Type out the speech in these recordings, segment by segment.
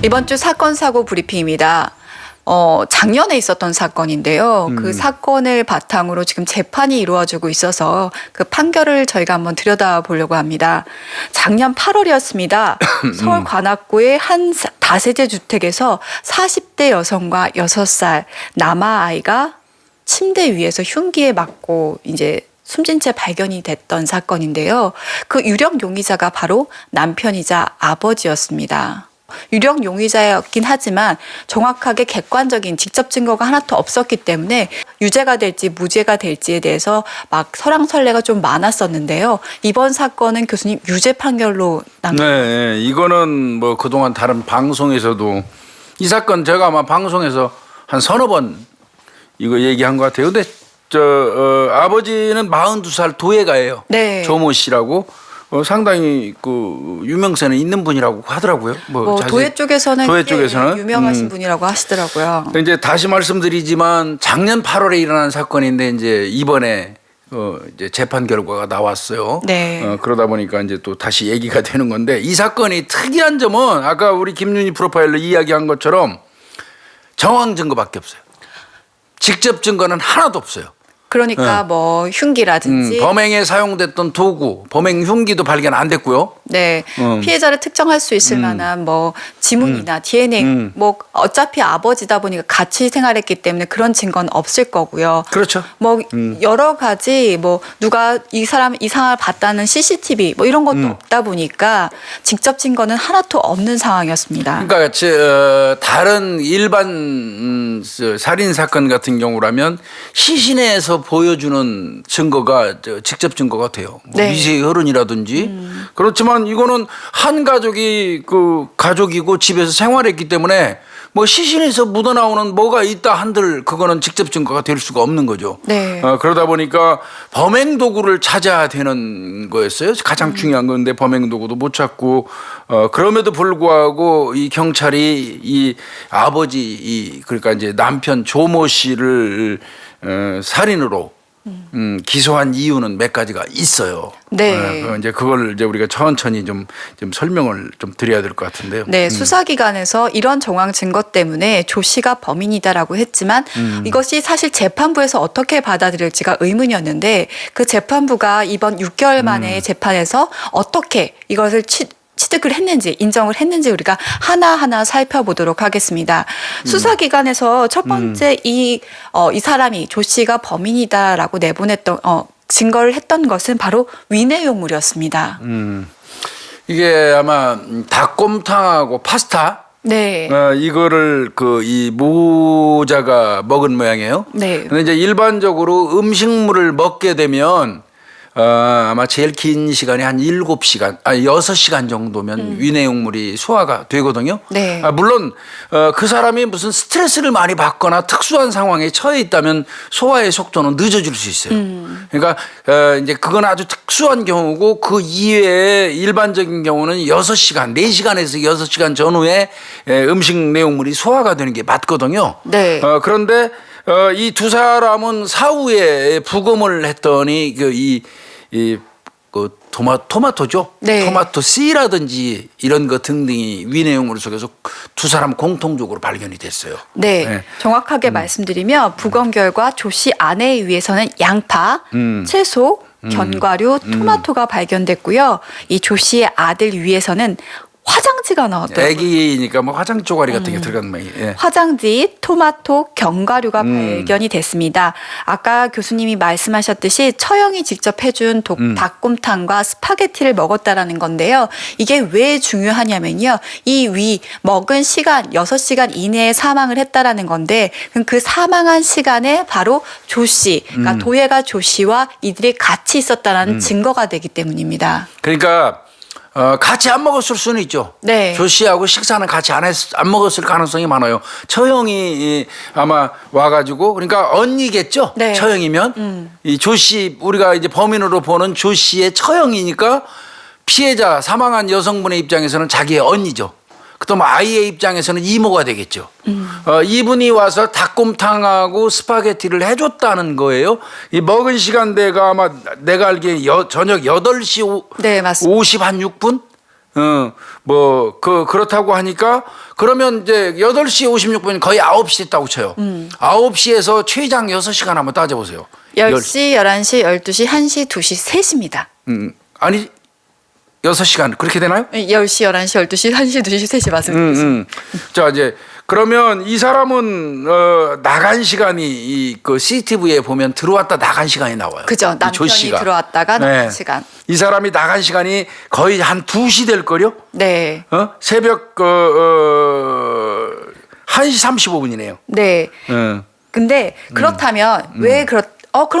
이번 주 사건 사고 브리핑입니다. 작년에 있었던 사건인데요. 그 사건을 바탕으로 지금 재판이 이루어지고 있어서 그 판결을 저희가 한번 들여다보려고 합니다. 작년 8월이었습니다. 서울 관악구의 한 다세대 주택에서 40대 여성과 6살 남아아이가 침대 위에서 흉기에 맞고 이제 숨진 채 발견이 됐던 사건인데요. 그 유력 용의자가 바로 남편이자 아버지였습니다. 유력 용의자였긴 하지만 정확하게 객관적인 직접 증거가 하나도 없었기 때문에 유죄가 될지 무죄가 될지에 대해서 막 설왕설래가 좀 많았었는데요. 이번 사건은 교수님 유죄 판결로 네, 이거는 뭐 그동안 다른 방송에서도 이 사건 제가 아마 방송에서 한 서너 번 이거 얘기한 것 같아요. 근데 아버지는 42살 도예가예요. 네. 조모 씨라고. 상당히 그 유명세는 있는 분이라고 하더라고요. 도예 쪽에서는 도예 유명하신 분이라고 하시더라고요. 이제 다시 말씀드리지만 작년 8월에 일어난 사건인데 이제 이번에 이제 재판 결과가 나왔어요. 네. 그러다 보니까 이제 또 다시 얘기가 되는 건데 이 사건이 특이한 점은 아까 우리 김윤희 프로파일러 이야기한 것처럼 정황 증거밖에 없어요. 직접 증거는 하나도 없어요. 그러니까 뭐 흉기라든지 범행에 사용됐던 도구, 범행 흉기도 발견 안 됐고요. 네, 피해자를 특정할 수 있을 만한 뭐 지문이나 DNA, 뭐 어차피 아버지다 보니까 같이 생활했기 때문에 그런 증거는 없을 거고요. 그렇죠. 뭐 여러 가지 뭐 누가 이 사람 이상을 봤다는 CCTV 뭐 이런 것도 없다 보니까 직접 증거는 하나도 없는 상황이었습니다. 그러니까 다른 일반 살인 사건 같은 경우라면 시신에서 보여주는 증거가 직접 증거가 돼요. 뭐 네. 미세 혈흔이라든지 그렇지만 이거는 한 가족이 그 가족이고 집에서 생활했기 때문에 뭐 시신에서 묻어나오는 뭐가 있다 한들 그거는 직접 증거가 될 수가 없는 거죠. 네. 그러다 보니까 범행 도구를 찾아야 되는 거였어요. 가장 중요한 건데 범행 도구도 못 찾고 그럼에도 불구하고 이 경찰이 이 아버지 그러니까 이제 남편 조모 씨를 살인으로 기소한 이유는 몇 가지가 있어요. 네. 이제 그걸 이제 우리가 천천히 좀 설명을 좀 드려야 될 것 같은데요. 네, 수사기관에서 이런 정황 증거 때문에 조 씨가 범인이다라고 했지만 이것이 사실 재판부에서 어떻게 받아들일지가 의문이었는데 그 재판부가 이번 6개월 만에 재판에서 어떻게 이것을 취득을 했는지 인정을 했는지 우리가 하나하나 살펴보도록 하겠습니다. 수사기관에서 첫 번째 이 사람이 조 씨가 범인이다라고 내보냈던 증거를 했던 것은 바로 위내용물이었습니다. 이게 아마 닭곰탕하고 파스타 네. 이거를 이 모자가 먹은 모양이에요. 네. 근데 이제 일반적으로 음식물을 먹게 되면 아마 제일 긴 시간이 한 7시간, 6시간 정도면 위내용물이 소화가 되거든요. 네. 물론 그 사람이 무슨 스트레스를 많이 받거나 특수한 상황에 처해 있다면 소화의 속도는 늦어질 수 있어요. 그러니까 이제 그건 아주 특수한 경우고 그 이외에 일반적인 경우는 6시간, 4시간에서 6시간 전후에 음식 내용물이 소화가 되는 게 맞거든요. 네. 그런데 이 두 사람은 사후에 부검을 했더니 토마토죠. 네. 토마토 씨라든지 이런 거 등등이 위내용물 속에서 두 사람 공통적으로 발견이 됐어요. 네. 네. 정확하게 말씀드리면 부검 결과 조 씨 아내에 의해서는 양파, 채소, 견과류, 토마토가 발견됐고요. 이 조 씨의 아들 위에서는 화장지가 나왔더라고요. 애기니까 뭐 화장 쪼가리 같은 게 들어간 모양이. 예. 화장지, 토마토, 견과류가 발견이 됐습니다. 아까 교수님이 말씀하셨듯이 처형이 직접 해준 닭곰탕과 스파게티를 먹었다라는 건데요. 이게 왜 중요하냐면요. 이 먹은 시간 6시간 이내에 사망을 했다라는 건데 그 사망한 시간에 바로 조 씨, 그러니까 도예가 조 씨와 이들이 같이 있었다는 증거가 되기 때문입니다. 그러니까 같이 안 먹었을 수는 있죠. 네. 조 씨하고 식사는 같이 안 먹었을 가능성이 많아요. 처형이 아마 와가지고 그러니까 언니겠죠. 네. 처형이면 이 조 씨 우리가 이제 범인으로 보는 조 씨의 처형이니까 피해자 사망한 여성분의 입장에서는 자기의 언니죠. 그다음 아이의 입장에서는 이모가 되겠죠. 이분이 와서 닭곰탕하고 스파게티를 해줬다는 거예요. 이 먹은 시간대가 아마 내가 알기에 저녁 8시 네, 맞습니다. 50 한 6분? 그렇다고 하니까 그러면 이제 8시 56분 거의 9시 됐다고 쳐요. 9시에서 최장 6시간 한번 따져보세요. 10시, 11시, 12시, 1시, 2시, 3시입니다. 아니 6시간 그렇게 되나요? 10시, 11시, 12시, 1시, 2시, 3시 말씀드리겠습니다. 자 이제 그러면 이 사람은 나간 시간이 이 그 CCTV에 보면 들어왔다 나간 시간이 나와요. 그죠. 이 조 남편이 씨가. 들어왔다가 나간 시간. 이 사람이 나간 시간이 거의 한 2시 될 거요? 네. 새벽 1시 35분이네요. 네. 근데 그렇다면 왜 그럼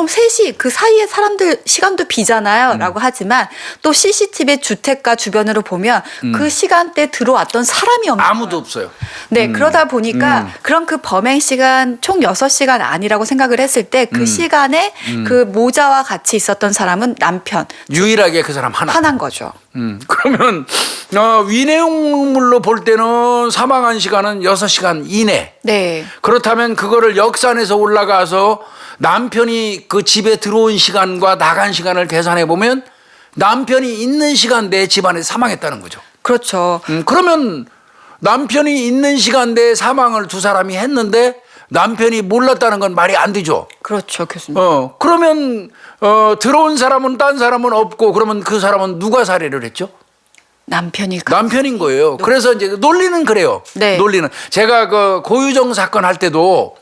3시 그 사이에 사람들 시간도 비잖아요 라고 하지만 또 CCTV 주택가 주변으로 보면 그 시간대 들어왔던 사람이 없는 아무도 거예요. 없어요. 네, 그러다 보니까 그런 그 범행 시간 총 6시간 아니라고 생각을 했을 때 그 시간에 그 모자와 같이 있었던 사람은 남편 유일하게 그 사람 하나. 하나인 거죠. 그러면 위내용물로 볼 때는 사망한 시간은 6시간 이내. 네. 그렇다면 그거를 역산해서 올라가서 남편이 그 집에 들어온 시간과 나간 시간을 계산해 보면 남편이 있는 시간대에 집안에 사망했다는 거죠. 그렇죠. 그러면 남편이 있는 시간대에 사망을 두 사람이 했는데 남편이 몰랐다는 건 말이 안 되죠. 그렇죠, 교수님. 그러면 들어온 사람은 딴 사람은 없고 그러면 그 사람은 누가 살해를 했죠? 남편인 거예요. 그래서 이제 논리는 그래요. 네. 논리는 제가 그 고유정 사건 할 때도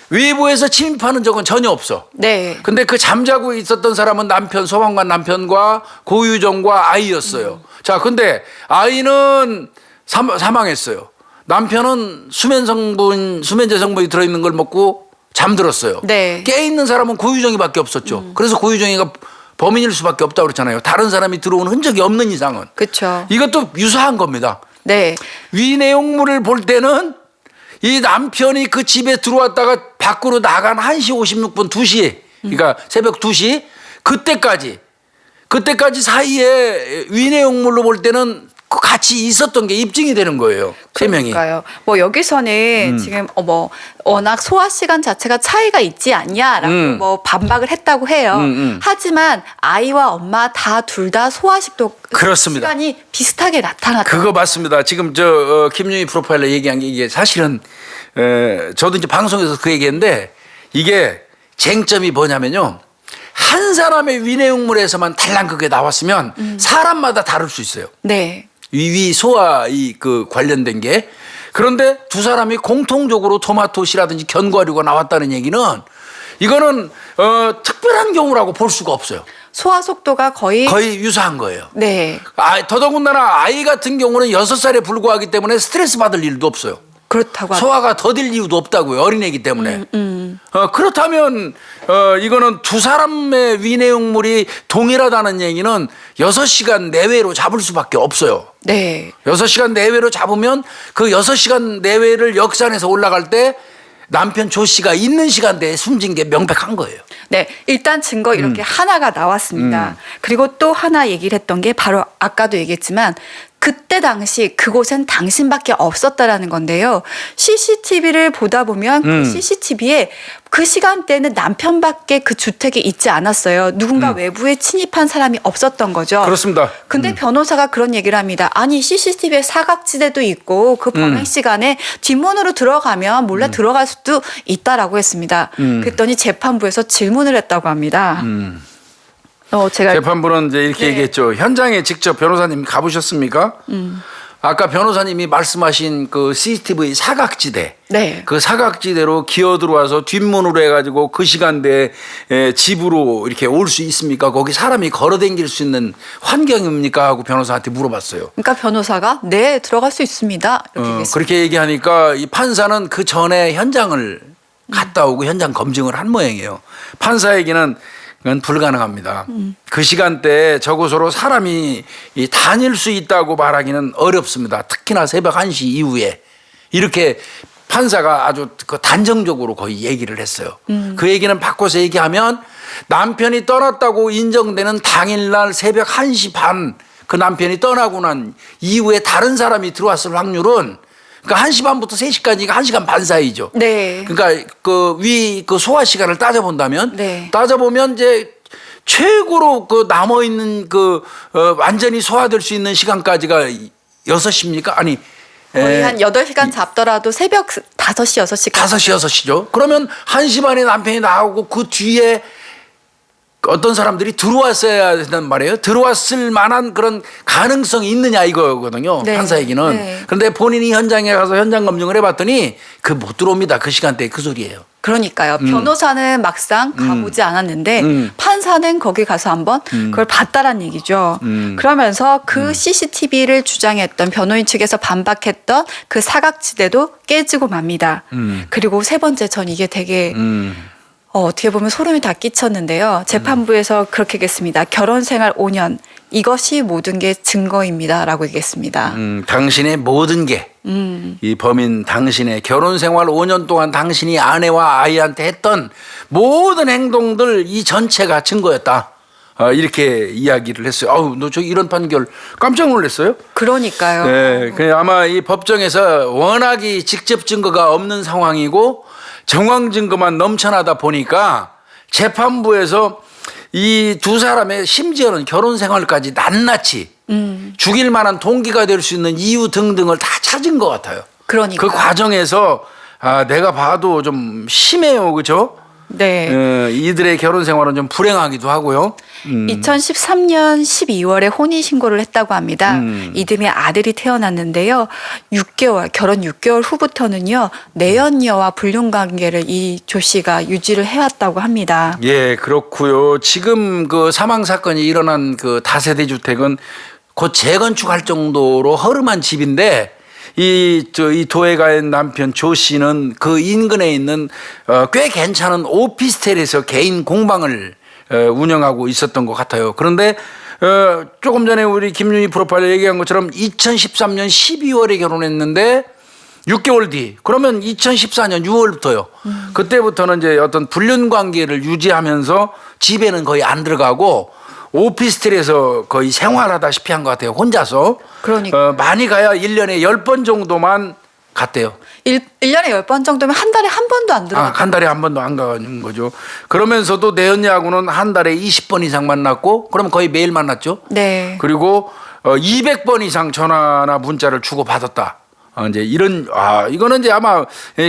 외부에서 침입하는 적은 전혀 없어. 네. 근데 그 잠자고 있었던 사람은 소방관 남편과 고유정과 아이였어요. 자, 근데 아이는 사망했어요. 남편은 수면제 성분이 들어있는 걸 먹고 잠들었어요. 네. 깨 있는 사람은 고유정이밖에 없었죠. 그래서 고유정이가 범인일 수밖에 없다고 그랬잖아요. 다른 사람이 들어온 흔적이 없는 이상은. 그렇죠. 이것도 유사한 겁니다. 네. 위내용물을 볼 때는 이 남편이 그 집에 들어왔다가 밖으로 나간 1시 56분 2시 그러니까 새벽 2시 그때까지 사이에 위내용물로 볼 때는 같이 있었던 게 입증이 되는 거예요. 세 명이. 그러니까요. 뭐 여기서는 지금 워낙 소화 시간 자체가 차이가 있지 않냐라고 뭐 반박을 했다고 해요. 하지만 아이와 엄마 둘 다 소화식도 그렇습니다. 시간이 비슷하게 나타났다. 그거 맞습니다. 지금 김윤희 프로파일러 얘기한 게 이게 사실은 저도 이제 방송에서 그 얘기했는데 이게 쟁점이 뭐냐면요. 한 사람의 위내용물에서만 달랑 그게 나왔으면 사람마다 다를 수 있어요. 네. 위 소화 관련된 게 그런데 두 사람이 공통적으로 토마토씨라든지 견과류가 나왔다는 얘기는 이거는 특별한 경우라고 볼 수가 없어요. 소화 속도가 거의 유사한 거예요. 네. 더더군다나 아이 같은 경우는 6살에 불과하기 때문에 스트레스 받을 일도 없어요. 그렇다고 소화가 더딜 이유도 없다고요. 어린애기 때문에. 그렇다면 이거는 두 사람의 위내용물이 동일하다는 얘기는 6시간 내외로 잡을 수밖에 없어요. 네. 6시간 내외로 잡으면 그 6시간 내외를 역산해서 올라갈 때 남편 조 씨가 있는 시간대에 숨진 게 명백한 거예요. 네, 일단 증거 이렇게 하나가 나왔습니다. 그리고 또 하나 얘기를 했던 게 바로 아까도 얘기했지만 그때 당시 그곳엔 당신밖에 없었다라는 건데요. CCTV를 보다 보면 그 CCTV에 그 시간대에는 남편밖에 그 주택에 있지 않았어요. 누군가 외부에 침입한 사람이 없었던 거죠. 그렇습니다. 근데 변호사가 그런 얘기를 합니다. 아니 CCTV에 사각지대도 있고 그 범행 시간에 뒷문으로 들어가면 몰래 들어갈 수도 있다라고 했습니다. 그랬더니 재판부에서 질문을 했다고 합니다. 제가 재판부는 이제 이렇게 네. 얘기했죠. 현장에 직접 변호사님 가보셨습니까? 아까 변호사님이 말씀하신 그 CCTV 사각지대, 네. 그 사각지대로 기어 들어와서 뒷문으로 해가지고 그 시간대에 집으로 이렇게 올 수 있습니까? 거기 사람이 걸어다닐 수 있는 환경입니까? 하고 변호사한테 물어봤어요. 그러니까 변호사가 네 들어갈 수 있습니다. 이렇게 얘기했습니다. 그렇게 얘기하니까 이 판사는 그 전에 현장을 갔다 오고 현장 검증을 한 모양이에요. 판사에게는 그건 불가능합니다. 그 시간대에 저곳으로 사람이 다닐 수 있다고 말하기는 어렵습니다. 특히나 새벽 1시 이후에. 이렇게 판사가 아주 단정적으로 거의 얘기를 했어요. 그 얘기는 바꿔서 얘기하면 남편이 떠났다고 인정되는 당일날 새벽 1시 반 그 남편이 떠나고 난 이후에 다른 사람이 들어왔을 확률은 그러니까 1시 반부터 3시까지가 1시간 반 사이죠. 네. 그러니까 그 소화 시간을 따져본다면 네. 따져보면 이제 최고로 그 남아있는 완전히 소화될 수 있는 시간까지가 6시입니까? 아니 거의 한 8시간 잡더라도 새벽 5시, 6시까지. 5시, 6시죠. 그러면 1시 반에 남편이 나오고 그 뒤에 어떤 사람들이 들어왔어야 된단 말이에요. 들어왔을 만한 그런 가능성이 있느냐 이거거든요. 네. 판사 얘기는. 네. 그런데 본인이 현장에 가서 현장 검증을 해봤더니 그 못 들어옵니다. 그 시간대에 그 소리예요. 그러니까요. 변호사는 막상 가보지 않았는데 판사는 거기 가서 한번 그걸 봤다란 얘기죠. 그러면서 그 CCTV를 주장했던 변호인 측에서 반박했던 그 사각지대도 깨지고 맙니다. 그리고 세 번째 전 이게 되게 어떻게 보면 소름이 다 끼쳤는데요. 재판부에서 그렇게 얘기했습니다. 결혼 생활 5년 이것이 모든 게 증거입니다라고 얘기했습니다. 당신의 모든 게 이 범인 당신의 결혼 생활 5년 동안 당신이 아내와 아이한테 했던 모든 행동들 이 전체가 증거였다. 이렇게 이야기를 했어요. 아우, 너 저 이런 판결 깜짝 놀랐어요? 그러니까요. 네, 아마 이 법정에서 워낙이 직접 증거가 없는 상황이고 정황 증거만 넘쳐나다 보니까 재판부에서 이 두 사람의 심지어는 결혼 생활까지 낱낱이 죽일 만한 동기가 될 수 있는 이유 등등을 다 찾은 것 같아요. 그러니까 그 과정에서 내가 봐도 좀 심해요, 그죠? 네. 이들의 결혼 생활은 좀 불행하기도 하고요. 2013년 12월에 혼인 신고를 했다고 합니다. 이듬해 아들이 태어났는데요. 6개월 결혼 6개월 후부터는요. 내연녀와 불륜 관계를 이 조 씨가 유지를 해왔다고 합니다. 예, 그렇고요. 지금 그 사망 사건이 일어난 그 다세대 주택은 곧 재건축할 정도로 허름한 집인데 이 도예가의 남편 조 씨는 그 인근에 있는 꽤 괜찮은 오피스텔에서 개인 공방을 운영하고 있었던 것 같아요. 그런데 조금 전에 우리 김윤희 프로파일러 얘기한 것처럼 2013년 12월에 결혼했는데 6개월 뒤 그러면 2014년 6월부터요. 그때부터는 이제 어떤 불륜 관계를 유지하면서 집에는 거의 안 들어가고 오피스텔에서 거의 생활하다시피 한 것 같아요. 혼자서. 그러니까. 많이 가야 1년에 10번 정도만 갔대요. 1년에 10번 정도면 한 달에 한 번도 안 들어가요. 한 달에 한 번도 안 가는 거죠. 그러면서도 내연녀하고는 한 달에 20번 이상 만났고 그러면 거의 매일 만났죠. 네. 그리고 200번 이상 전화나 문자를 주고받았다. 이제 이거는 이제 아마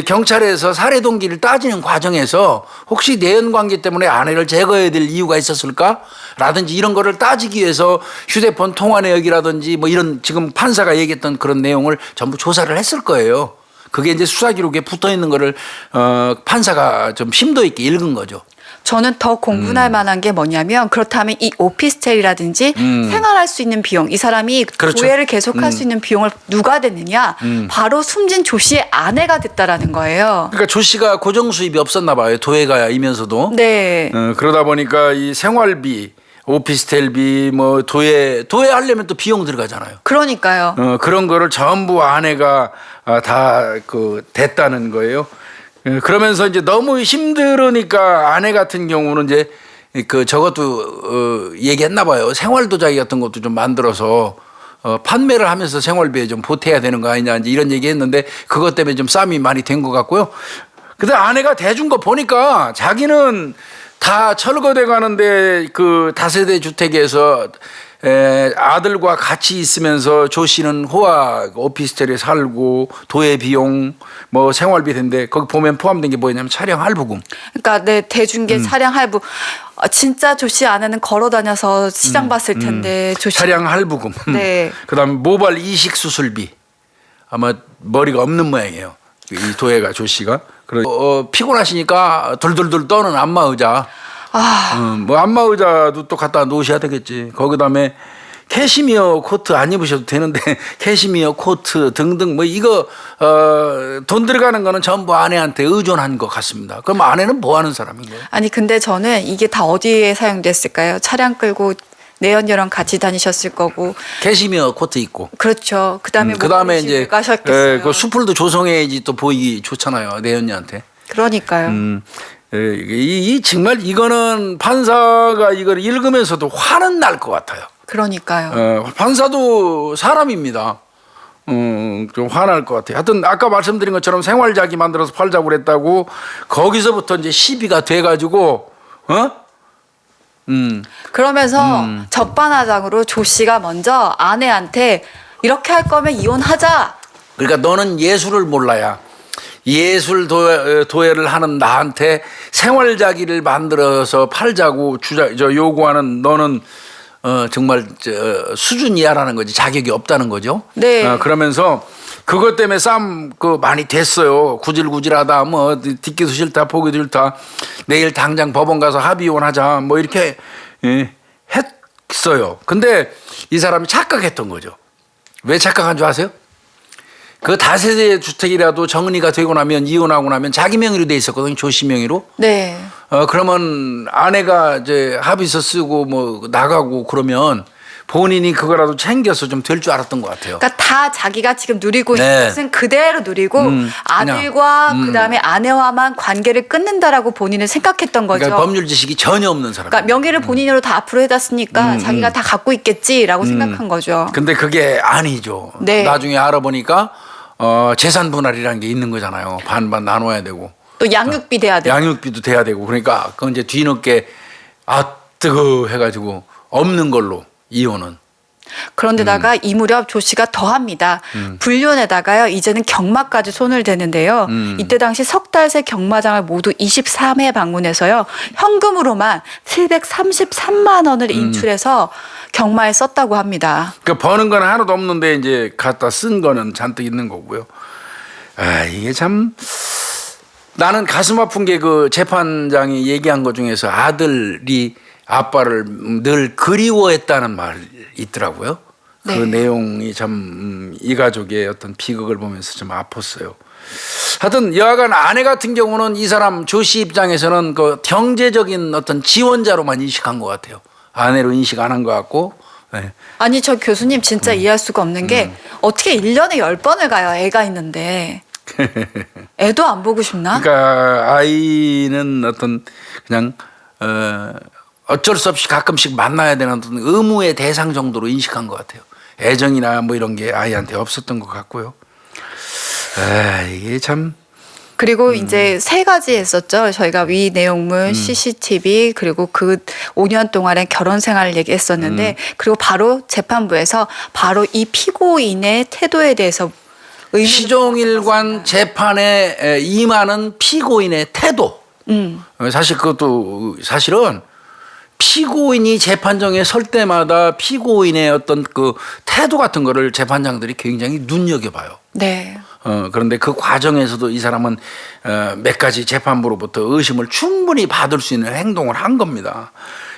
경찰에서 살해 동기를 따지는 과정에서 혹시 내연 관계 때문에 아내를 제거해야 될 이유가 있었을까? 라든지 이런 거를 따지기 위해서 휴대폰 통화 내역이라든지 뭐 이런 지금 판사가 얘기했던 그런 내용을 전부 조사를 했을 거예요. 그게 이제 수사 기록에 붙어 있는 거를 판사가 좀 심도 있게 읽은 거죠. 저는 더 공분할 만한 게 뭐냐면 그렇다면 이 오피스텔이라든지 생활할 수 있는 비용 이 사람이 그렇죠. 도예를 계속할 수 있는 비용을 누가 댔느냐 바로 숨진 조 씨의 아내가 됐다라는 거예요. 그러니까 조 씨가 고정 수입이 없었나 봐요. 도예가이면서도. 네. 그러다 보니까 이 생활비 오피스텔비 뭐 도예 하려면 또 비용 들어가잖아요. 그러니까요. 그런 거를 전부 아내가 다 됐다는 거예요. 그러면서 이제 너무 힘들으니까 아내 같은 경우는 이제 저것도 얘기했나 봐요. 생활도자기 같은 것도 좀 만들어서 판매를 하면서 생활비에 좀 보태야 되는 거 아니냐 이제 이런 얘기했는데 그것 때문에 좀 싸움이 많이 된 것 같고요. 근데 아내가 대준 거 보니까 자기는 다 철거돼 가는데 그 다세대 주택에서 아들과 같이 있으면서 조 씨는 호화 오피스텔에 살고 도예 비용 뭐 생활비 된데 거기 보면 포함된 게 뭐냐면 차량 할부금. 그러니까 네 대준 게 차량 할부. 진짜 조 씨 아내는 걸어 다녀서 시장 봤을 텐데 조 씨. 차량 할부금. 네. 그다음에 모발 이식 수술비. 아마 머리가 없는 모양이에요. 이 도예가 조 씨가. 피곤하시니까 돌돌돌 떠는 안마의자. 뭐 안마의자도 또 갖다 놓으셔야 되겠지. 거기다음에 캐시미어 코트 안 입으셔도 되는데 캐시미어 코트 등등 뭐 이거 돈 들어가는 거는 전부 아내한테 의존한 것 같습니다. 그럼 아내는 뭐 하는 사람인 거예요? 아니 근데 저는 이게 다 어디에 사용됐을까요? 차량 끌고 내연녀랑 같이 다니셨을 거고. 캐시미어 코트 입고. 그렇죠. 그다음에 이제 가셨겠어요. 그 수풀도 조성해야지 또 보이기 좋잖아요. 내연녀한테. 그러니까요. 이 정말 이거는 판사가 이걸 읽으면서도 화는 날 것 같아요. 그러니까요. 판사도 사람입니다. 좀 화날 것 같아요. 하여튼 아까 말씀드린 것처럼 생활자기 만들어서 팔자고 그랬다고 거기서부터 이제 시비가 돼가지고 그러면서 적반하장으로 조 씨가 먼저 아내한테 이렇게 할 거면 이혼하자. 그러니까 너는 예술을 몰라야 예술 도회를 하는 나한테 생활자기를 만들어서 팔자고 요구하는 너는 정말 수준 이하라는 거지. 자격이 없다는 거죠. 네. 그러면서 그것 때문에 싸움 많이 됐어요. 구질구질하다. 뭐 듣기도 싫다, 보기도 싫다. 내일 당장 법원 가서 합의혼하자. 뭐 이렇게 했어요. 근데 이 사람이 착각했던 거죠. 왜 착각한 줄 아세요? 그 다세대 주택이라도 정리가 되고 나면 이혼하고 나면 자기 명의로 돼 있었거든요. 조씨 명의로. 네. 그러면 아내가 이제 합의서 쓰고 뭐 나가고 그러면 본인이 그거라도 챙겨서 좀 될 줄 알았던 것 같아요. 그러니까 다 자기가 지금 누리고 있는 네. 것은 그대로 누리고 아들과 그다음에 아내와만 관계를 끊는다라고 본인은 생각했던 거죠. 그러니까 법률 지식이 전혀 없는 사람. 그러니까 명예를 본인으로 다 앞으로 해das으니까 자기가 다 갖고 있겠지라고 생각한 거죠. 근데 그게 아니죠. 네. 나중에 알아보니까 재산 분할이라는 게 있는 거잖아요. 반반 나눠야 되고. 또 양육비 돼야 돼요. 양육비도 돼야 되고. 그러니까 그건 이제 뒤늦게 뜨거 해가지고 없는 걸로 이혼은. 그런데다가 이 무렵 조 씨가 더합니다. 불륜에다가요 이제는 경마까지 손을 대는데요. 이때 당시 석 달 새 경마장을 모두 23회 방문해서요 현금으로만 733만 원을 인출해서 경마에 썼다고 합니다. 그러니까 버는 건 하나도 없는데 이제 갖다 쓴 거는 잔뜩 있는 거고요. 이게 참 나는 가슴 아픈 게 그 재판장이 얘기한 것 중에서 아들이 아빠를 늘 그리워했다는 말이 있더라고요. 그 네. 내용이 참 이 가족의 어떤 비극을 보면서 좀 아팠어요. 하여튼 여하간 아내 같은 경우는 이 사람 조 씨 입장에서는 그 경제적인 어떤 지원자로만 인식한 것 같아요. 아내로 인식 안 한 것 같고. 네. 아니 저 교수님 진짜 이해할 수가 없는 게 어떻게 1년에 10번을 가요 애가 있는데. 애도 안 보고 싶나? 그러니까 아이는 어떤 그냥 어쩔 수 없이 가끔씩 만나야 되는 어떤 의무의 대상 정도로 인식한 것 같아요. 애정이나 뭐 이런 게 아이한테 없었던 것 같고요. 이게 참. 그리고 이제 세 가지 했었죠. 저희가 위 내용물, CCTV 그리고 그 5년 동안의 결혼 생활을 얘기했었는데 그리고 바로 재판부에서 바로 이 피고인의 태도에 대해서 시종일관 재판에 임하는 피고인의 태도. 사실 그것도 사실은 피고인이 재판정에 설 때마다 피고인의 어떤 그 태도 같은 거를 재판장들이 굉장히 눈여겨봐요. 네. 그런데 그 과정에서도 이 사람은 몇 가지 재판부로부터 의심을 충분히 받을 수 있는 행동을 한 겁니다.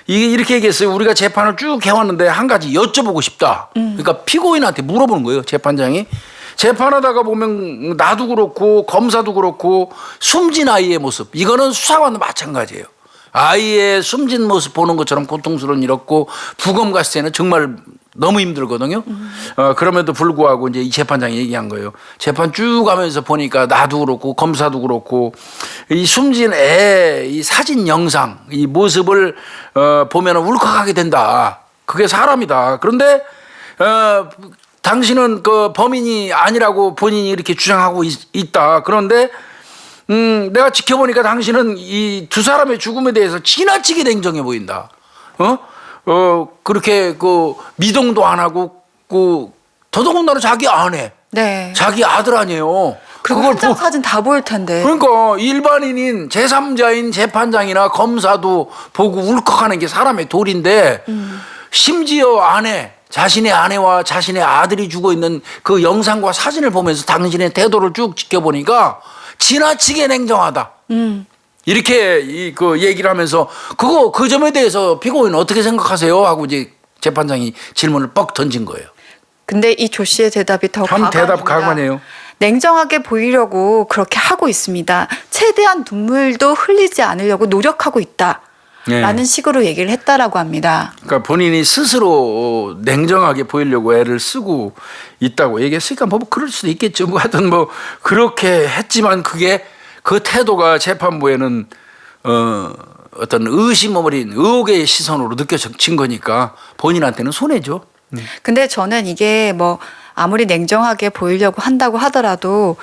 이게 이렇게 얘기했어요. 우리가 재판을 쭉 해왔는데 한 가지 여쭤보고 싶다. 그러니까 피고인한테 물어보는 거예요. 재판장이. 재판하다가 보면 나도 그렇고 검사도 그렇고 숨진 아이의 모습. 이거는 수사관도 마찬가지예요. 아이의 숨진 모습 보는 것처럼 고통스러운 일없고 부검 갔을 때는 정말 너무 힘들거든요. 그럼에도 불구하고 이제 이 재판장이 얘기한 거예요. 재판 쭉 가면서 보니까 나도 그렇고 검사도 그렇고 이 숨진 애 이 사진 영상 이 모습을 보면 울컥하게 된다. 그게 사람이다. 그런데 당신은 그 범인이 아니라고 본인이 이렇게 주장하고 있다. 그런데 내가 지켜보니까 당신은 이 두 사람의 죽음에 대해서 지나치게 냉정해 보인다. 그렇게 그 미동도 안 하고 더더군다나 자기 아내, 네. 자기 아들 아니에요. 그리고 현장 사진 다 보일 텐데. 그러니까 일반인인 제3자인 재판장이나 검사도 보고 울컥하는 게 사람의 도리인데 심지어 자신의 아내와 자신의 아들이 죽어 있는 그 영상과 사진을 보면서 당신의 태도를 쭉 지켜보니까 지나치게 냉정하다. 이렇게 그 얘기를 하면서 그 점에 대해서 피고인은 어떻게 생각하세요? 하고 이제 재판장이 질문을 뻑 던진 거예요. 근데 이 조 씨의 대답이 더 참 대답 가관이에요. 냉정하게 보이려고 그렇게 하고 있습니다. 최대한 눈물도 흘리지 않으려고 노력하고 있다. 네. 라는 식으로 얘기를 했다라고 합니다. 그러니까 본인이 스스로 냉정하게 보이려고 애를 쓰고 있다고 얘기했으니까 뭐 그럴 수도 있겠죠. 뭐 하여튼 뭐 그렇게 했지만 그게 그 태도가 재판부에는 어떤 의심 어린 의혹의 시선으로 느껴진 거니까 본인한테는 손해죠. 근데 저는 이게 뭐 아무리 냉정하게 보이려고 한다고 하더라도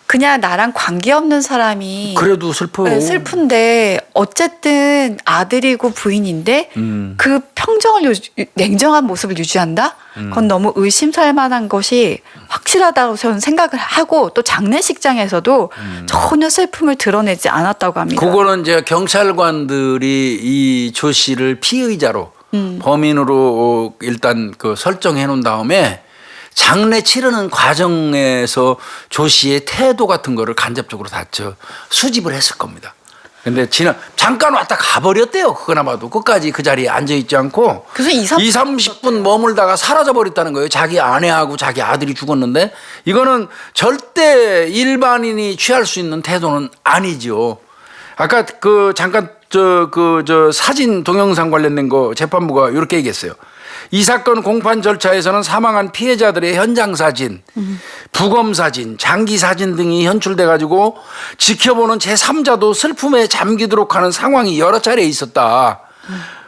그냥 나랑 관계없는 사람이 그래도 슬퍼. 네, 슬픈데 어쨌든 아들이고 부인인데 그 평정을 냉정한 모습을 유지한다? 그건 너무 의심살 만한 것이 확실하다고 저는 생각을 하고 또 장례식장에서도 전혀 슬픔을 드러내지 않았다고 합니다. 그거는 이제 경찰관들이 이 조 씨를 피의자로 범인으로 일단 그 설정해 놓은 다음에 장례 치르는 과정에서 조 씨의 태도 같은 거를 간접적으로 다 수집을 했을 겁니다. 근데 잠깐 왔다 가버렸대요. 그거나마도 끝까지 그 자리에 앉아있지 않고 그래서 30분 머물다가 사라져버렸다는 거예요. 자기 아내하고 자기 아들이 죽었는데 이거는 절대 일반인이 취할 수 있는 태도는 아니죠. 아까 그 잠깐 저 사진 동영상 관련된 거 재판부가 이렇게 얘기했어요. 이 사건 공판 절차에서는 사망한 피해자들의 현장 사진, 부검 사진, 장기 사진 등이 현출돼 가지고 지켜보는 제3자도 슬픔에 잠기도록 하는 상황이 여러 차례 있었다.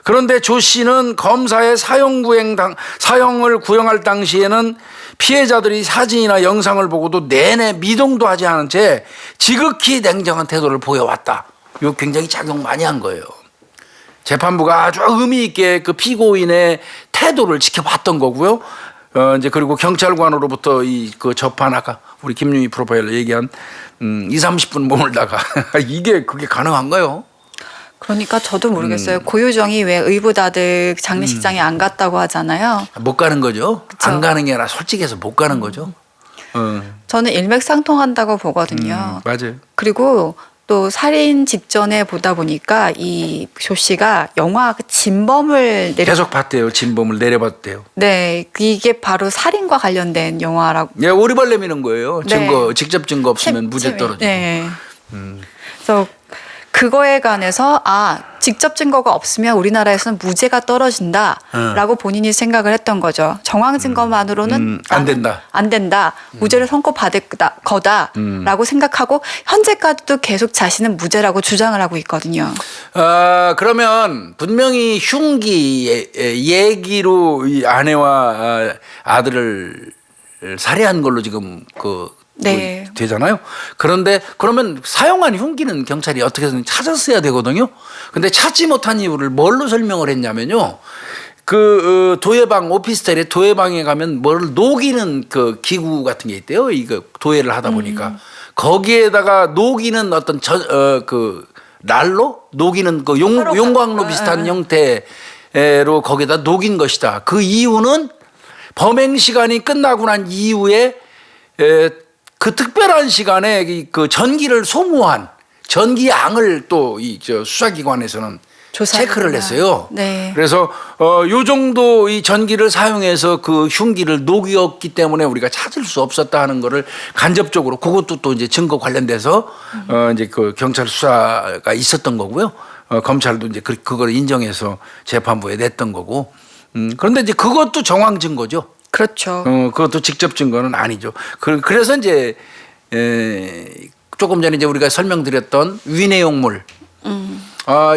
그런데 조 씨는 검사의 사형을 구형할 당시에는 피해자들이 사진이나 영상을 보고도 내내 미동도 하지 않은 채 지극히 냉정한 태도를 보여왔다. 이거 굉장히 작용 많이 한 거예요. 재판부가 아주 의미 있게 그 피고인의 태도를 지켜봤던 거고요. 이제 그리고 경찰관으로부터 그 접한 아까 우리 김유희 프로파일러 얘기한 30분 머물다가 그게 가능한가요? 그러니까 저도 모르겠어요. 고유정이 왜 의붓아들 장례식장에 안 갔다고 하잖아요. 못 가는 거죠. 그쵸? 안 가는 게 아니라 솔직해서 못 가는 거죠. 저는 일맥상통한다고 보거든요. 맞아요. 그리고 또 살인 직전에 보다 보니까 이 조 씨가 영화 그 진범을 계속 봤대요. 진범을 내려봤대요. 네, 이게 바로 살인과 관련된 영화라고. 예, 오리발 내미는 거예요. 네. 직접 증거 없으면 무죄 떨어지고. 네. 그래서 그거에 관해서 직접 증거가 없으면 우리나라에서는 무죄가 떨어진다라고 본인이 생각을 했던 거죠. 정황 증거만으로는 안 된다. 안 된다. 무죄를 선고받을 거다라고 생각하고 현재까지도 계속 자신은 무죄라고 주장을 하고 있거든요. 그러면 분명히 흉기 얘기로 이 아내와 아들을 살해한 걸로 지금 네. 되잖아요. 그런데 그러면 사용한 흉기는 경찰이 어떻게든 찾았어야 되거든요. 근데 찾지 못한 이유를 뭘로 설명을 했냐면요. 도예방 오피스텔에 도예방에 가면 뭘 녹이는 그 기구 같은 게 있대요. 이거 도예를 하다 보니까 거기에다가 녹이는 어떤 난로 녹이는 그 용광로 비슷한 형태로 거기다 녹인 것이다. 그 이유는 범행 시간이 끝나고 난 이후에 그 특별한 시간에 그 전기를 소모한 전기 양을 또 이 수사기관에서는 체크를 했어요. 네. 그래서 요 정도 이 전기를 사용해서 그 흉기를 녹였기 때문에 우리가 찾을 수 없었다 하는 거를 간접적으로 그것도 또 이제 증거 관련돼서 이제 그 경찰 수사가 있었던 거고요. 검찰도 이제 그걸 인정해서 재판부에 냈던 거고. 그런데 이제 그것도 정황 증거죠. 그렇죠. 그것도 직접 증거는 아니죠. 그래서 이제 조금 전에 이제 우리가 설명드렸던 위내용물.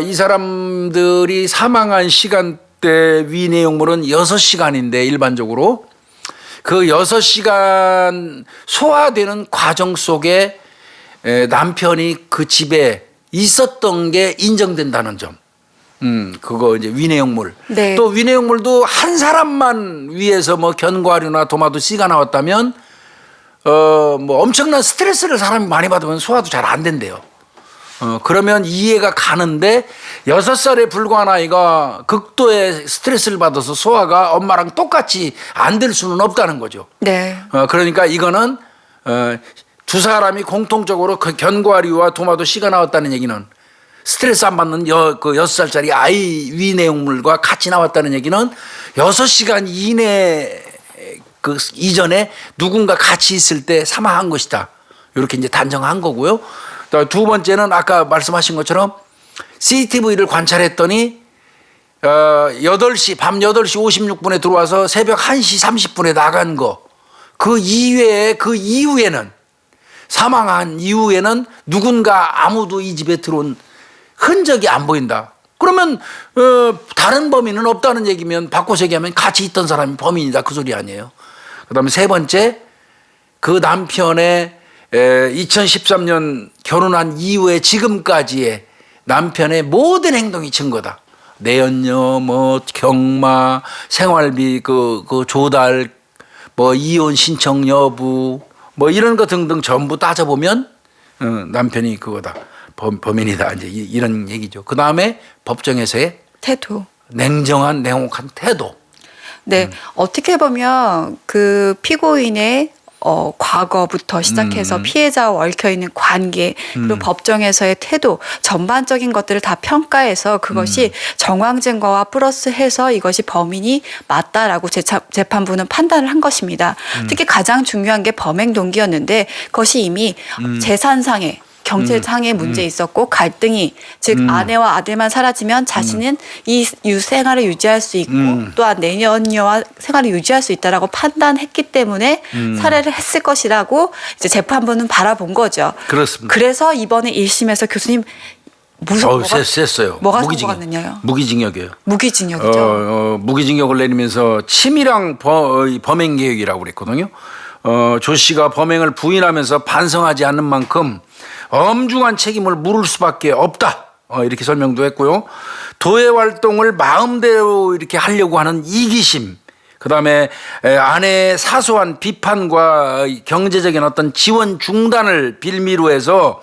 이 사람들이 사망한 시간대 위내용물은 6시간인데 일반적으로 그 6시간 소화되는 과정 속에 남편이 그 집에 있었던 게 인정된다는 점. 그거 이제 위내용물. 네. 또 위내용물도 한 사람만 위해서 뭐 견과류나 도마도 씨가 나왔다면 뭐 엄청난 스트레스를 사람이 많이 받으면 소화도 잘 안 된대요. 그러면 이해가 가는데 6살에 불과한 아이가 극도의 스트레스를 받아서 소화가 엄마랑 똑같이 안 될 수는 없다는 거죠. 네. 그러니까 이거는 두 사람이 공통적으로 그 견과류와 도마도 씨가 나왔다는 얘기는 스트레스 안 받는 그 6살짜리 아이 위내용물과 같이 나왔다는 얘기는 6시간 이내 그 이전에 누군가 같이 있을 때 사망한 것이다. 이렇게 이제 단정한 거고요. 두 번째는 아까 말씀하신 것처럼 CCTV를 관찰했더니 8시 밤 8시 56분에 들어와서 새벽 1시 30분에 나간 거. 그 이후에는 사망한 이후에는 누군가 아무도 이 집에 들어온 흔적이 안 보인다. 그러면 다른 범인은 없다는 얘기면 바꿔서 얘기하면 같이 있던 사람이 범인이다 그 소리 아니에요. 그다음에 세 번째 그 남편의 2013년 결혼한 이후에 지금까지의 남편의 모든 행동이 증거다. 내연녀, 뭐 경마, 생활비 그 조달, 뭐 이혼 신청 여부, 뭐 이런 거 등등 전부 따져보면 남편이 그거다. 범인이다. 이제 이런 얘기죠. 그 다음에 법정에서의 태도. 냉정한 냉혹한 태도. 네, 어떻게 보면 그 피고인의 과거부터 시작해서 피해자와 얽혀 있는 관계 그리고 법정에서의 태도 전반적인 것들을 다 평가해서 그것이 정황 증거와 플러스해서 이것이 범인이 맞다라고 재판부는 판단을 한 것입니다. 특히 가장 중요한 게 범행 동기였는데 그것이 이미 재산상의 경제상의 문제 있었고 갈등이 즉 아내와 아들만 사라지면 자신은 이 생활을 유지할 수 있고 또한 내년녀와 생활을 유지할 수 있다라고 판단했기 때문에 살해를 했을 것이라고 이제 재판부는 바라본 거죠. 그렇습니다. 그래서 이번에 1심에서 교수님 셌어요. 뭐가 선고받느냐요? 무기징역이에요. 무기징역이죠. 무기징역을 내리면서 치밀한 범행 계획이라고 그랬거든요. 조 씨가 범행을 부인하면서 반성하지 않는 만큼 엄중한 책임을 물을 수밖에 없다. 이렇게 설명도 했고요. 도의 활동을 마음대로 이렇게 하려고 하는 이기심, 그다음에 아내의 사소한 비판과 경제적인 어떤 지원 중단을 빌미로 해서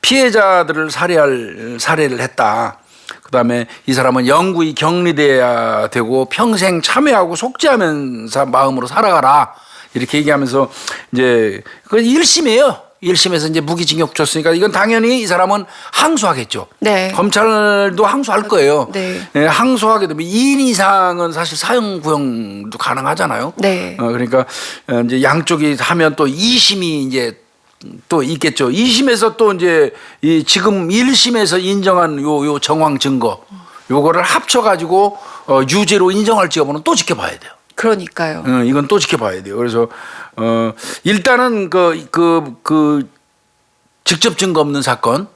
피해자들을 살해를 했다. 그다음에 이 사람은 영구히 격리돼야 되고 평생 참회하고 속죄하면서 마음으로 살아가라. 이렇게 얘기하면서 이제 그 1심이에요. 1심에서 이제 무기징역 줬으니까 이건 당연히 이 사람은 항소하겠죠. 네. 검찰도 항소할 거예요. 네. 항소하게 되면 2인 이상은 사실 사형 구형도 가능하잖아요. 네. 그러니까 이제 양쪽이 하면 또 2심이 이제 또 있겠죠. 2심에서 또 이제 이 지금 1심에서 인정한 요 정황 증거 요거를 합쳐 가지고 유죄로 인정할지 여부는 또 지켜봐야 돼요. 그러니까요. 이건 또 지켜봐야 돼요. 그래서 일단은 그 직접 증거 없는 사건,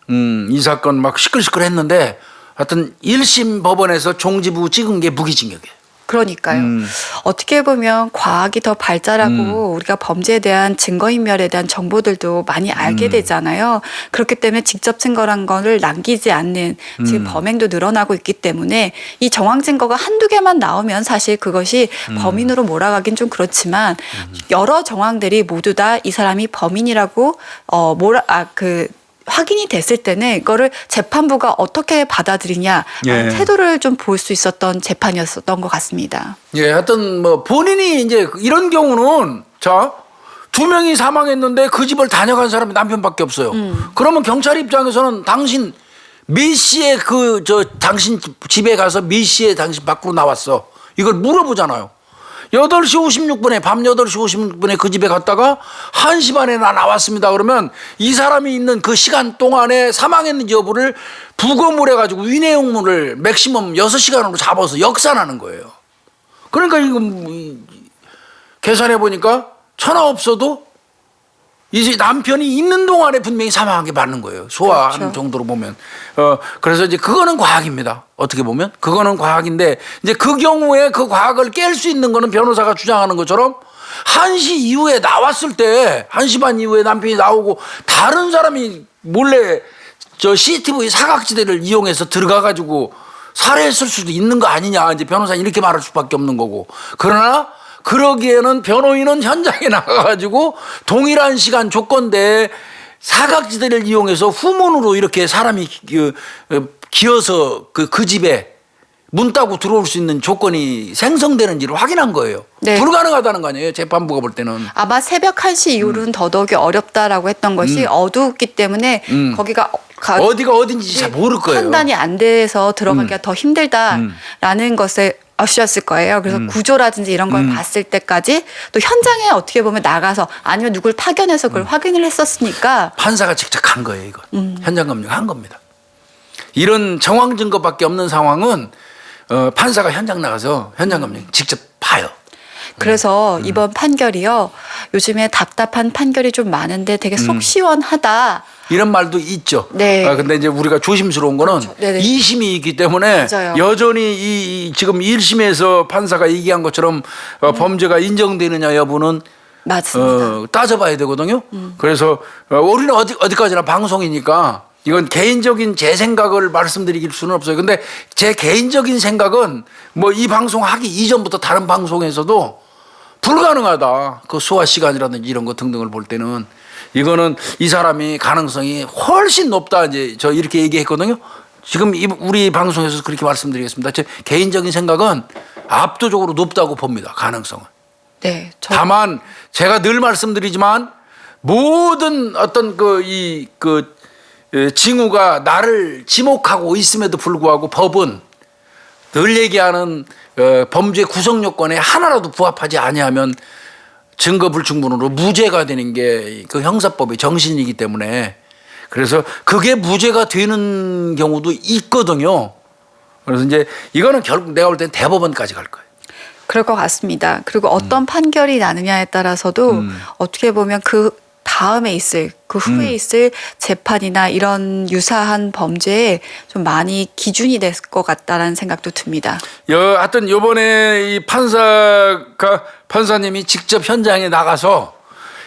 이 사건 막 시끌시끌했는데 하여튼 1심 법원에서 종지부 찍은 게 무기징역이에요. 그러니까요. 어떻게 보면 과학이 더 발달하고 우리가 범죄에 대한 증거인멸에 대한 정보들도 많이 알게 되잖아요. 그렇기 때문에 직접 증거란 거를 남기지 않는 지금 범행도 늘어나고 있기 때문에 이 정황 증거가 한두 개만 나오면 사실 그것이 범인으로 몰아가긴 좀 그렇지만 여러 정황들이 모두 다 이 사람이 범인이라고 확인이 됐을 때는 이거를 재판부가 어떻게 받아들이냐 태도를 좀 볼 수 있었던 재판이었던 것 같습니다. 예, 하여튼 뭐 본인이 이제 이런 경우는 자, 2명이 사망했는데 그 집을 다녀간 사람이 남편밖에 없어요. 그러면 경찰 입장에서는 당신 몇 시에 당신 집에 가서 몇 시에 당신 밖으로 나왔어? 이걸 물어보잖아요. 8시 56분에 밤 8시 56분에 그 집에 갔다가 1시 반에 나 나왔습니다. 그러면 이 사람이 있는 그 시간 동안에 사망했는지 여부를 부검을 해가지고 위내용문을 맥시멈 6시간으로 잡아서 역산하는 거예요. 그러니까 이거 계산해 보니까 천하 없어도 이제 남편이 있는 동안에 분명히 사망한 게 맞는 거예요. 소화하는 그렇죠. 정도로 보면. 그래서 이제 그거는 과학입니다. 어떻게 보면. 그거는 과학인데 이제 그 경우에 그 과학을 깰 수 있는 거는 변호사가 주장하는 것처럼 1시 이후에 나왔을 때 1시 반 이후에 남편이 나오고 다른 사람이 몰래 CCTV 사각지대를 이용해서 들어가가지고 살해했을 수도 있는 거 아니냐. 이제 변호사는 이렇게 말할 수밖에 없는 거고. 그러나 그러기에는 변호인은 현장에 나가가지고 동일한 시간 조건대에 사각지대를 이용해서 후문으로 이렇게 사람이 기어서 그 집에 문 따고 들어올 수 있는 조건이 생성되는지를 확인한 거예요. 네. 불가능하다는 거 아니에요. 재판부가 볼 때는. 아마 새벽 1시 이후로는 더더욱이 어렵다라고 했던 것이 어두웠기 때문에 거기가 어디가 어딘지 잘 모를 거예요. 판단이 안 돼서 들어가기가 더 힘들다라는 것에 아셨을 거예요. 그래서 구조라든지 이런 걸 봤을 때까지 또 현장에 어떻게 보면 나가서 아니면 누굴 파견해서 그걸 확인을 했었으니까 판사가 직접 간 거예요. 이건. 현장 검증한 겁니다. 이런 정황 증거밖에 없는 상황은 판사가 현장 나가서 현장 검증 직접 봐요. 그래서 이번 판결이요. 요즘에 답답한 판결이 좀 많은데 되게 속 시원하다. 이런 말도 있죠. 네. 근데 이제 우리가 조심스러운 거는 그렇죠. 네네. 2심이 있기 때문에 맞아요. 여전히 이 지금 1심에서 판사가 얘기한 것처럼 범죄가 인정되느냐 여부는 맞습니다. 따져봐야 되거든요. 그래서 우리는 어디까지나 방송이니까 이건 개인적인 제 생각을 말씀드릴 수는 없어요. 근데 제 개인적인 생각은 뭐 이 방송 하기 이전부터 다른 방송에서도 불가능하다. 그 소화 시간이라든지 이런 거 등등을 볼 때는 이거는 이 사람이 가능성이 훨씬 높다. 이제 저 이렇게 얘기했거든요. 지금 우리 방송에서 그렇게 말씀드리겠습니다. 제 개인적인 생각은 압도적으로 높다고 봅니다. 가능성은. 네. 다만 제가 늘 말씀드리지만 모든 어떤 징후가 나를 지목하고 있음에도 불구하고 법은 늘 얘기하는 범죄 구성 요건에 하나라도 부합하지 아니하면 증거 불충분으로 무죄가 되는 게 그 형사법의 정신이기 때문에 그래서 그게 무죄가 되는 경우도 있거든요. 그래서 이제 이거는 결국 내가 볼 땐 대법원까지 갈 거예요. 그럴 것 같습니다. 그리고 어떤 판결이 나느냐에 따라서도 어떻게 보면 그 다음에 있을 그 후에 있을 재판이나 이런 유사한 범죄에 좀 많이 기준이 될 것 같다라는 생각도 듭니다. 하여튼 요번에 이 판사님이 직접 현장에 나가서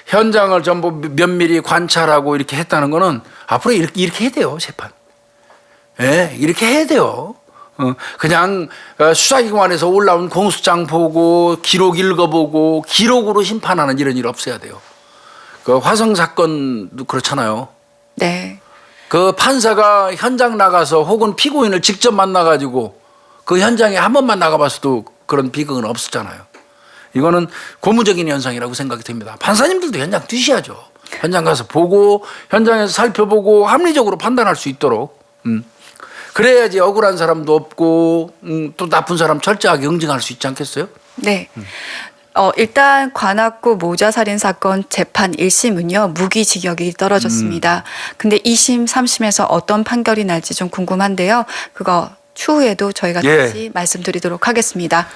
현장을 전부 면밀히 관찰하고 이렇게 했다는 거는 앞으로 이렇게 해야 돼요, 재판. 예, 이렇게 해야 돼요. 그냥 수사기관에서 올라온 공소장 보고 기록 읽어보고 기록으로 심판하는 이런 일 없어야 돼요. 그 화성 사건도 그렇잖아요. 네. 그 판사가 현장 나가서 혹은 피고인을 직접 만나가지고 그 현장에 한 번만 나가봤어도 그런 비극은 없었잖아요. 이거는 고무적인 현상이라고 생각이 됩니다. 판사님들도 현장 뛰셔야죠. 현장 가서 보고 현장에서 살펴보고 합리적으로 판단할 수 있도록. 그래야지 억울한 사람도 없고 또 나쁜 사람 철저하게 응징할 수 있지 않겠어요? 네. 일단 관악구 모자살인 사건 재판 1심은요 무기징역이 떨어졌습니다. 근데 2심, 3심에서 어떤 판결이 날지 좀 궁금한데요. 그거 추후에도 저희가 예. 다시 말씀드리도록 하겠습니다.